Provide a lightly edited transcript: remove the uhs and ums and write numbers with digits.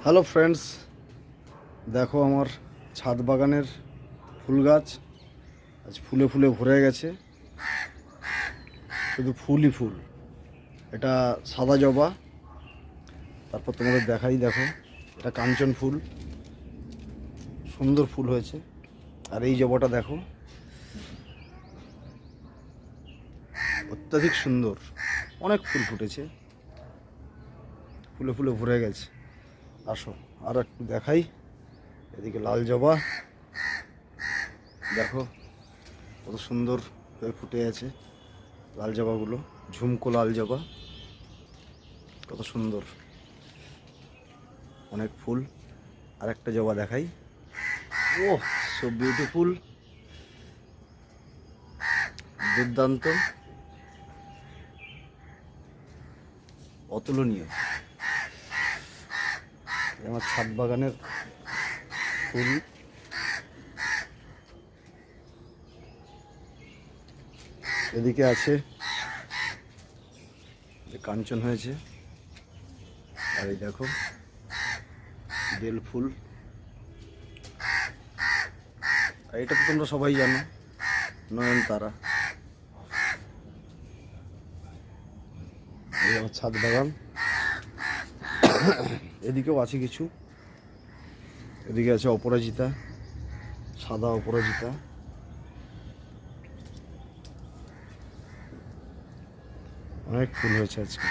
Hello friends, দেখো আমার ছাদ বাগানের ফুল গাছ আজ ফুলে ফুলে ভরে গেছে। শুধু ফুলই ফুল। এটা সাদা জবা, তারপর তোমাদের দেখাই, দেখো এটা কাঞ্চন ফুল, সুন্দর ফুল হয়েছে। আর এই জবাটা দেখো, অত্যাধিক সুন্দর, অনেক ফুল ফুটেছে, ফুলে ফুলে ভরে গেছে। আসো আর একটু দেখাই, এদিকে লাল জবা দেখো কত সুন্দর হয়ে ফুটে আছে। লাল জবাগুলো ঝুমকো লাল জবা, কত সুন্দর, অনেক ফুল। আর একটা জবা দেখাই, ও সো বিউটিফুল, দুর্দান্ত, অতুলনীয়। আমার ছাদ বাগানের ফুল। এদিকে আছে কাঞ্চন হয়েছে, আর এই দেখো বেল ফুল। আর এটা তো তোমরা সবাই জানো, নয়নতারা। এই আমার ছাদ বাগান। এদিকেও আছে কিছু, এদিকে আছে অপরাজিতা, সাদা অপরাজিতা। অনেক ফুল হয়েছে আজকে।